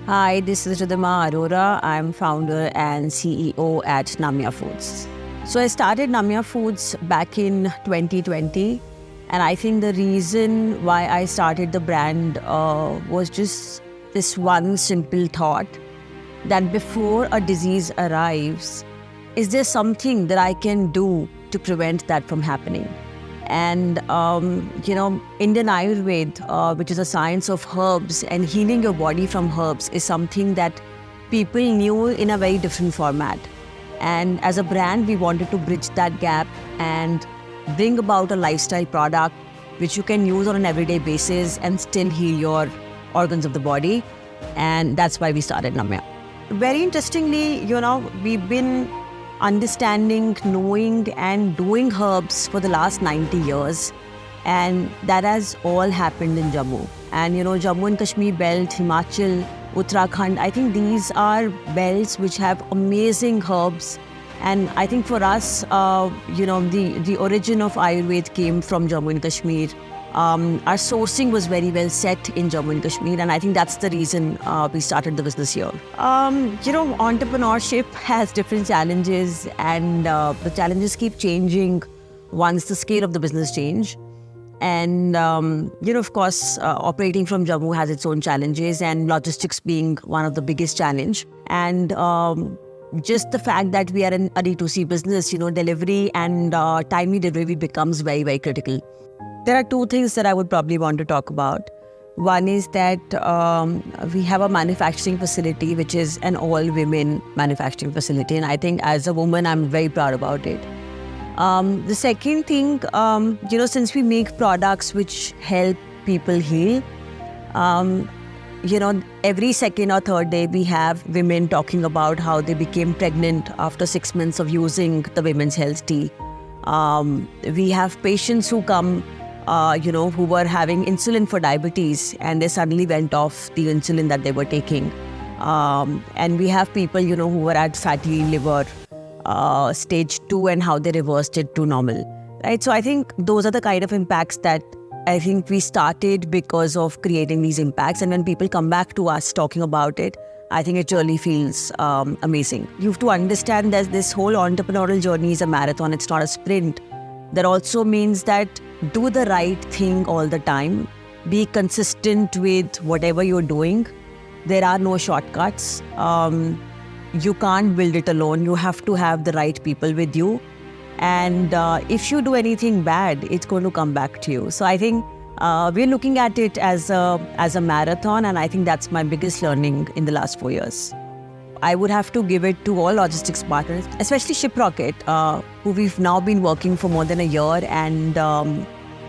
Hi, this is Ridhima Arora. I'm founder and CEO at Namhya Foods. So I started Namhya Foods back in 2020. And I think the reason why I started the brand was just this one simple thought that before a disease arrives, is there something that I can do to prevent that from happening? And, Indian Ayurveda, which is a science of herbs and healing your body from herbs, is something that people knew in a very different format. And as a brand, we wanted to bridge that gap and bring about a lifestyle product which you can use on an everyday basis and still heal your organs of the body. And that's why we started Namya. Very interestingly, we've been understanding, knowing and doing herbs for the last 90 years. And that has all happened in Jammu. And Jammu and Kashmir belt, Himachal, Uttarakhand, I think these are belts which have amazing herbs. And I think for us, the origin of Ayurveda came from Jammu and Kashmir. Our sourcing was very well set in Jammu and Kashmir, and I think that's the reason we started the business here. Entrepreneurship has different challenges, and the challenges keep changing once the scale of the business change. And, of course, operating from Jammu has its own challenges, and logistics being one of the biggest challenge. And just the fact that we are in a D2C business, delivery and timely delivery becomes very, very critical. There are two things that I would probably want to talk about. One is that we have a manufacturing facility, which is an all-women manufacturing facility. And I think as a woman, I'm very proud about it. The second thing, since we make products which help people heal, every second or third day, we have women talking about how they became pregnant after 6 months of using the women's health tea. We have patients who come who were having insulin for diabetes and they suddenly went off the insulin that they were taking. And we have people, who were at fatty liver stage 2 and how they reversed it to normal. Right? So I think those are the kind of impacts that I think we started because of creating these impacts. And when people come back to us talking about it, I think it really feels amazing. You have to understand that this whole entrepreneurial journey is a marathon. It's not a sprint. That also means that do the right thing all the time. Be consistent with whatever you're doing. There are no shortcuts. You can't build it alone. You have to have the right people with you. And if you do anything bad, it's going to come back to you. So I think we're looking at it as a marathon. And I think that's my biggest learning in the last 4 years. I would have to give it to all logistics partners, especially Shiprocket, who we've now been working for more than a year. And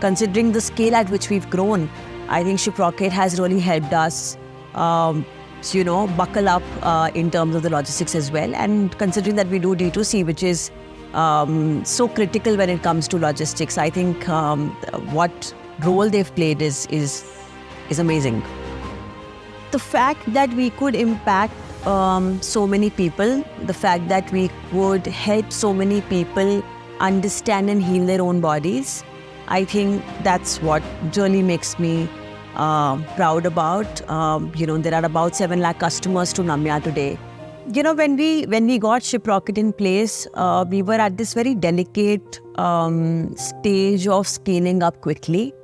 considering the scale at which we've grown, I think Shiprocket has really helped us, buckle up in terms of the logistics as well. And considering that we do D2C, which is so critical when it comes to logistics, I think what role they've played is amazing. The fact that we could impact so many people, the fact that we would help so many people understand and heal their own bodies, I think that's what really makes me proud about. There are about 7 lakh customers to Namya today. When we got Shiprocket in place, we were at this very delicate stage of scaling up quickly.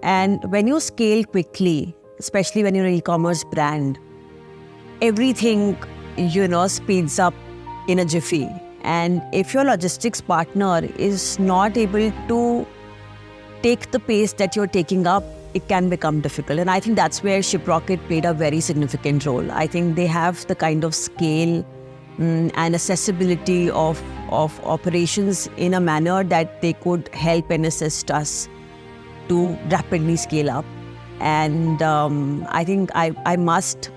And when you scale quickly, especially when you're an e-commerce brand, everything, speeds up in a jiffy. And if your logistics partner is not able to take the pace that you're taking up, it can become difficult. And I think that's where Shiprocket played a very significant role. I think they have the kind of scale and accessibility of operations in a manner that they could help and assist us to rapidly scale up. And I think I must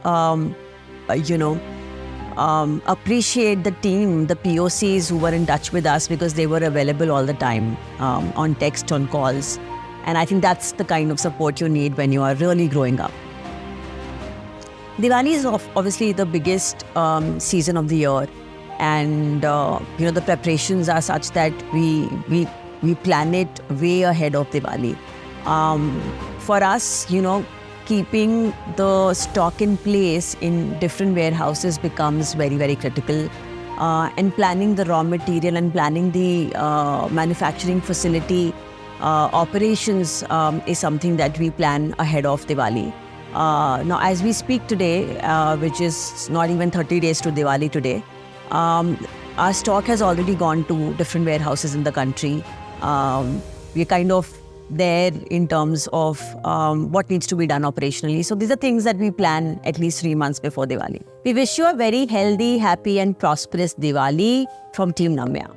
appreciate the team, the POCs who were in touch with us because they were available all the time on text, on calls. And I think that's the kind of support you need when you are really growing up. Diwali is obviously the biggest season of the year. And, the preparations are such that we plan it way ahead of Diwali. For us, keeping the stock in place in different warehouses becomes very, very critical. And planning the raw material and planning the manufacturing facility operations is something that we plan ahead of Diwali. Now, as we speak today, which is not even 30 days to Diwali today, our stock has already gone to different warehouses in the country. We're kind of there in terms of what needs to be done operationally. So these are things that we plan at least 3 months before Diwali. We wish you a very healthy, happy and prosperous Diwali from Team Namyya.